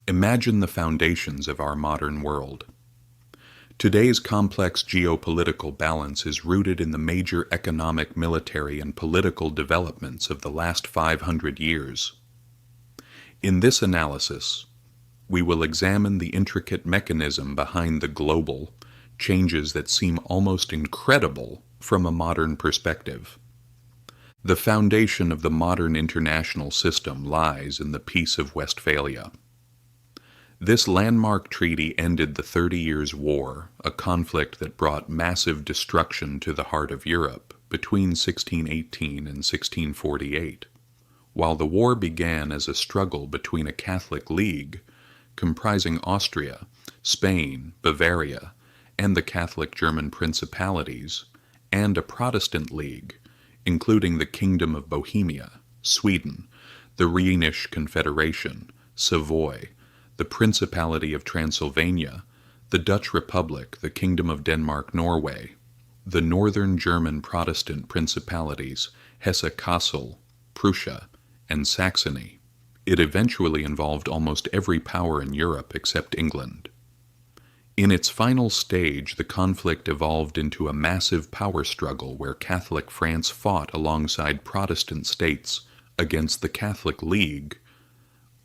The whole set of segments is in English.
Imagine the foundations of our modern world. Today's complex geopolitical balance is rooted in the major economic, military, and political developments of the last 500 years. In this analysis, we will examine the intricate mechanism behind the global changes that seem almost incredible from a modern perspective. The foundation of the modern international system lies in the Peace of Westphalia. This landmark treaty ended the 30 Years' War, a conflict that brought massive destruction to the heart of Europe between 1618 and 1648. While the war began as a struggle between a Catholic League comprising Austria, Spain, Bavaria, and the Catholic German principalities, and a Protestant League, including the Kingdom of Bohemia, Sweden, the Rhenish Confederation, Savoy, the Principality of Transylvania, the Dutch Republic, the Kingdom of Denmark-Norway, the Northern German Protestant principalities, Hesse-Kassel, Prussia, and Saxony. It eventually involved almost every power in Europe except England. In its final stage, the conflict evolved into a massive power struggle where Catholic France fought alongside Protestant states against the Catholic League,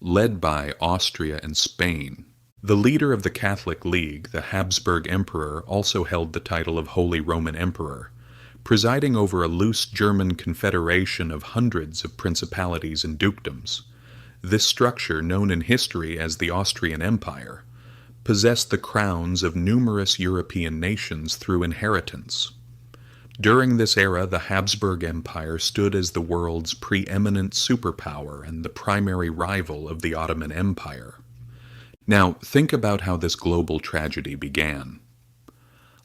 led by Austria and Spain. The leader of the Catholic League, the Habsburg Emperor, also held the title of Holy Roman Emperor, presiding over a loose German confederation of hundreds of principalities and dukedoms. This structure, known in history as the Austrian Empire, possessed the crowns of numerous European nations through inheritance. During this era, the Habsburg Empire stood as the world's preeminent superpower and the primary rival of the Ottoman Empire. Now, think about how this global tragedy began.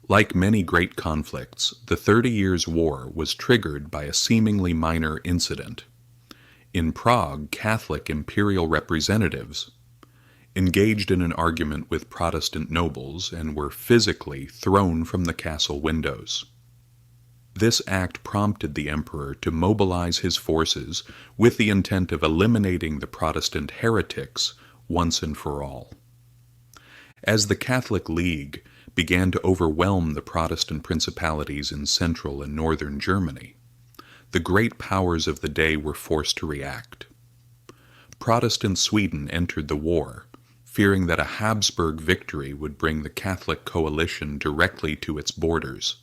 Like many great conflicts, the 30 Years' War was triggered by a seemingly minor incident. In Prague, Catholic imperial representatives engaged in an argument with Protestant nobles and were physically thrown from the castle windows. This act prompted the emperor to mobilize his forces with the intent of eliminating the Protestant heretics once and for all. As the Catholic League began to overwhelm the Protestant principalities in central and northern Germany, the great powers of the day were forced to react. Protestant Sweden entered the war, fearing that a Habsburg victory would bring the Catholic coalition directly to its borders.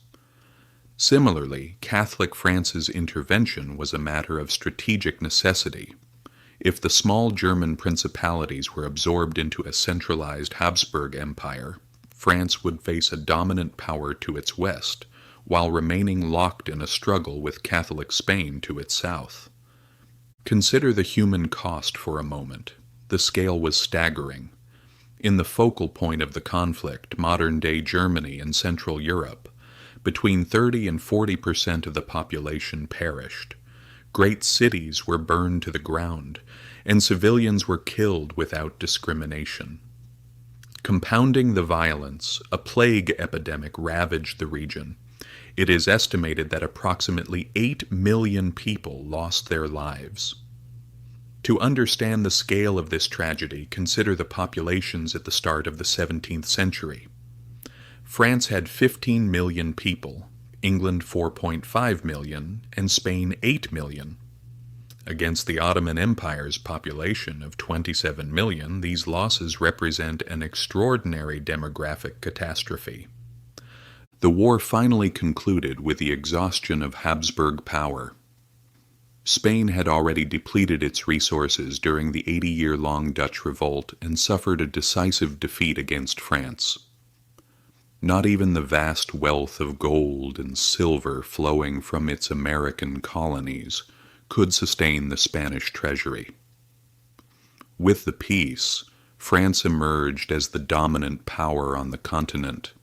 Similarly, Catholic France's intervention was a matter of strategic necessity. If the small German principalities were absorbed into a centralized Habsburg Empire, France would face a dominant power to its west, while remaining locked in a struggle with Catholic Spain to its south. Consider the human cost for a moment. The scale was staggering. In the focal point of the conflict, modern-day Germany and Central Europe, between 30 and 40% of the population perished. Great cities were burned to the ground, and civilians were killed without discrimination. Compounding the violence, a plague epidemic ravaged the region. It is estimated that approximately 8 million people lost their lives. To understand the scale of this tragedy, consider the populations at the start of the 17th century. France had 15 million people, England 4.5 million, and Spain 8 million. Against the Ottoman Empire's population of 27 million, these losses represent an extraordinary demographic catastrophe. The war finally concluded with the exhaustion of Habsburg power. Spain had already depleted its resources during the 80-year-long Dutch revolt and suffered a decisive defeat against France. Not even the vast wealth of gold and silver flowing from its American colonies could sustain the Spanish treasury. With the peace, France emerged as the dominant power on the continent.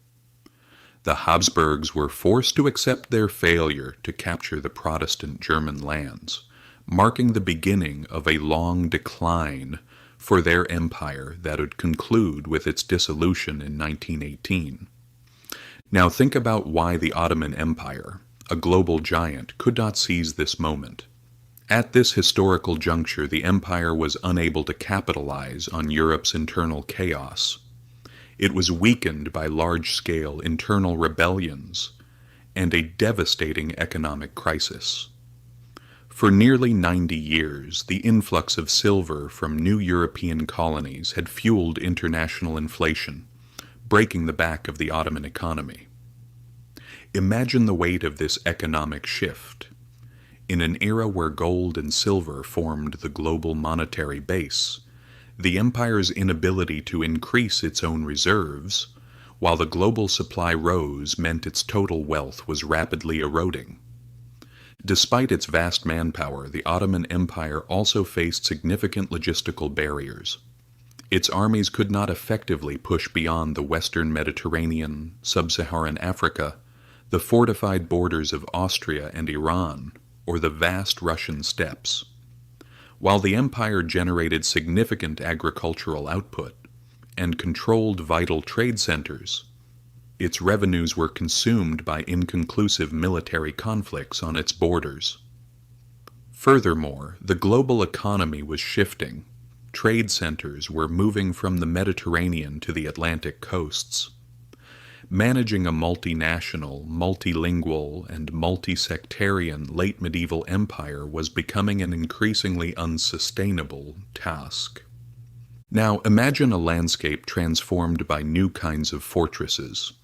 The Habsburgs were forced to accept their failure to capture the Protestant German lands, marking the beginning of a long decline for their empire that would conclude with its dissolution in 1918. Now think about why the Ottoman Empire, a global giant, could not seize this moment. At this historical juncture, the empire was unable to capitalize on Europe's internal chaos. It was weakened by large-scale internal rebellions and a devastating economic crisis. For nearly 90 years, the influx of silver from new European colonies had fueled international inflation, breaking the back of the Ottoman economy. Imagine the weight of this economic shift. In an era where gold and silver formed the global monetary base, the empire's inability to increase its own reserves, while the global supply rose, meant its total wealth was rapidly eroding. Despite its vast manpower, the Ottoman Empire also faced significant logistical barriers. Its armies could not effectively push beyond the western Mediterranean, sub-Saharan Africa, the fortified borders of Austria and Iran, or the vast Russian steppes. While the empire generated significant agricultural output and controlled vital trade centers, its revenues were consumed by inconclusive military conflicts on its borders. Furthermore, the global economy was shifting. Trade centers were moving from the Mediterranean to the Atlantic coasts. Managing a multinational, multilingual, and multi-sectarian late medieval empire was becoming an increasingly unsustainable task. Now imagine a landscape transformed by new kinds of fortresses.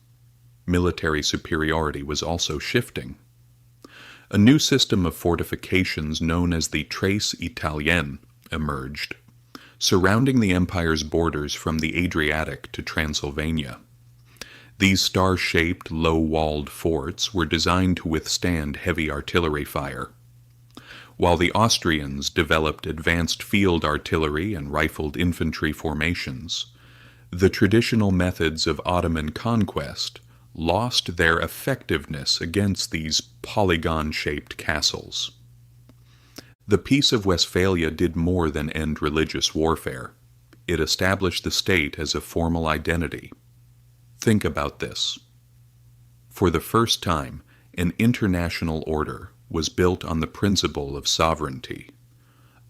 Military superiority was also shifting. A new system of fortifications known as the Tres Italiens emerged, surrounding the empire's borders from the Adriatic to Transylvania. These star-shaped, low-walled forts were designed to withstand heavy artillery fire. While the Austrians developed advanced field artillery and rifled infantry formations, the traditional methods of Ottoman conquest lost their effectiveness against these polygon-shaped castles. The Peace of Westphalia did more than end religious warfare. It established the state as a formal identity. Think about this. For the first time, an international order was built on the principle of sovereignty,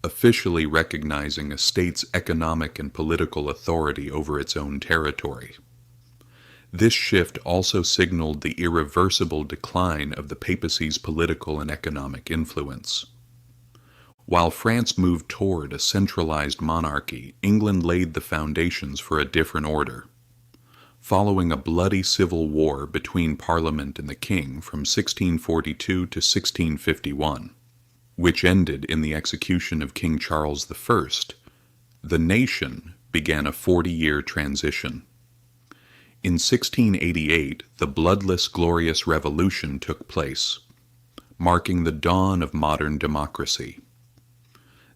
officially recognizing a state's economic and political authority over its own territory. This shift also signaled the irreversible decline of the papacy's political and economic influence. While France moved toward a centralized monarchy, England laid the foundations for a different order. Following a bloody civil war between Parliament and the King from 1642 to 1651, which ended in the execution of King Charles I, the nation began a 40-year transition. In 1688, the bloodless Glorious Revolution took place, marking the dawn of modern democracy.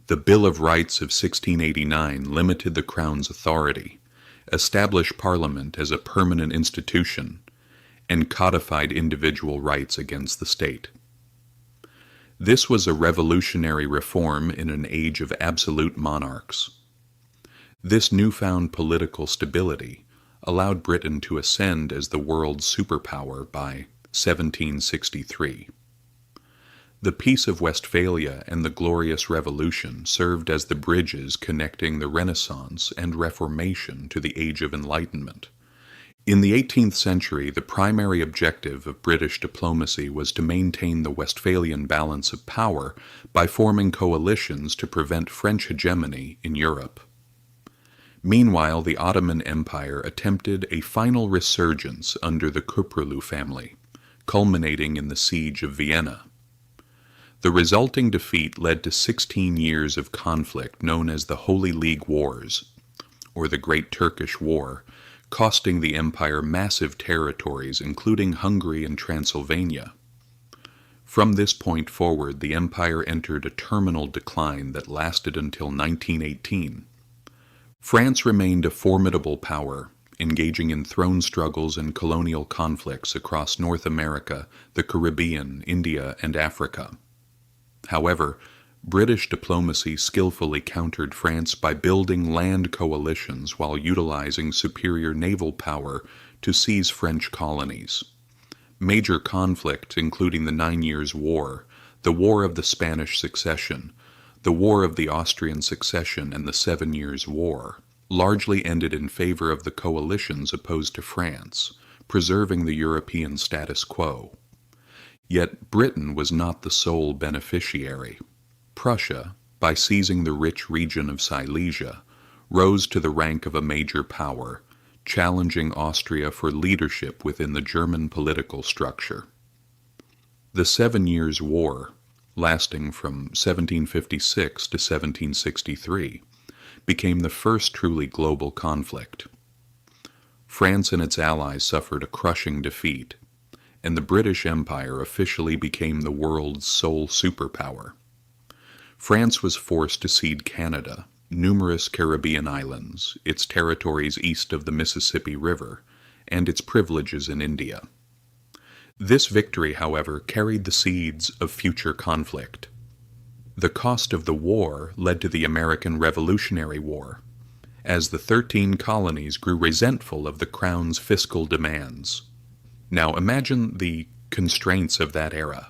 The Bill of Rights of 1689 limited the Crown's authority, established Parliament as a permanent institution, and codified individual rights against the state. This was a revolutionary reform in an age of absolute monarchs. This newfound political stability allowed Britain to ascend as the world's superpower by 1763. The Peace of Westphalia and the Glorious Revolution served as the bridges connecting the Renaissance and Reformation to the Age of Enlightenment. In the 18th century, the primary objective of British diplomacy was to maintain the Westphalian balance of power by forming coalitions to prevent French hegemony in Europe. Meanwhile, the Ottoman Empire attempted a final resurgence under the Kuprulu family, culminating in the Siege of Vienna. The resulting defeat led to 16 years of conflict known as the Holy League Wars, or the Great Turkish War, costing the empire massive territories including Hungary and Transylvania. From this point forward, the empire entered a terminal decline that lasted until 1918. France remained a formidable power, engaging in throne struggles and colonial conflicts across North America, the Caribbean, India, and Africa. However, British diplomacy skillfully countered France by building land coalitions while utilizing superior naval power to seize French colonies. Major conflicts, including the 9 Years' War, the War of the Spanish Succession, The War of the Austrian Succession and the 7 Years' War largely ended in favor of the coalitions opposed to France, preserving the European status quo. Yet Britain was not the sole beneficiary. Prussia, by seizing the rich region of Silesia, rose to the rank of a major power, challenging Austria for leadership within the German political structure. The 7 Years' War, lasting from 1756 to 1763, became the first truly global conflict. France and its allies suffered a crushing defeat, and the British Empire officially became the world's sole superpower. France was forced to cede Canada, numerous Caribbean islands, its territories east of the Mississippi River, and its privileges in India. This victory, however, carried the seeds of future conflict. The cost of the war led to the American Revolutionary War, as the 13 colonies grew resentful of the Crown's fiscal demands. Now imagine the constraints of that era.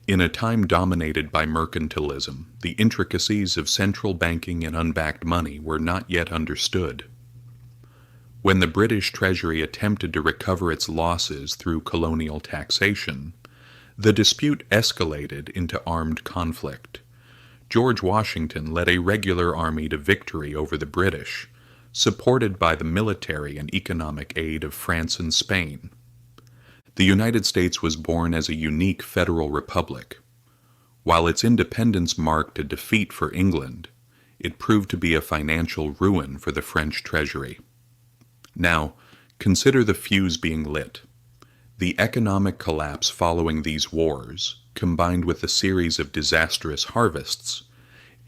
In a time dominated by mercantilism, the intricacies of central banking and unbacked money were not yet understood. When the British Treasury attempted to recover its losses through colonial taxation, the dispute escalated into armed conflict. George Washington led a regular army to victory over the British, supported by the military and economic aid of France and Spain. The United States was born as a unique federal republic. While its independence marked a defeat for England, it proved to be a financial ruin for the French treasury. Now, consider the fuse being lit. The economic collapse following these wars, combined with a series of disastrous harvests,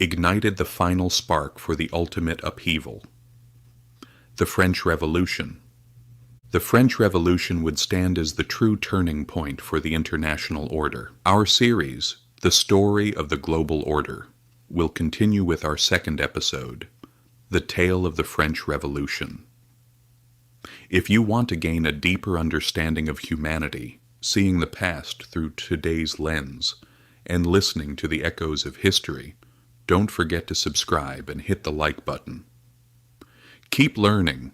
ignited the final spark for the ultimate upheaval. The French Revolution. The French Revolution would stand as the true turning point for the international order. Our series, The Story of the Global Order, will continue with our second episode, The Tale of the French Revolution. If you want to gain a deeper understanding of humanity, seeing the past through today's lens, and listening to the echoes of history, don't forget to subscribe and hit the like button. Keep learning,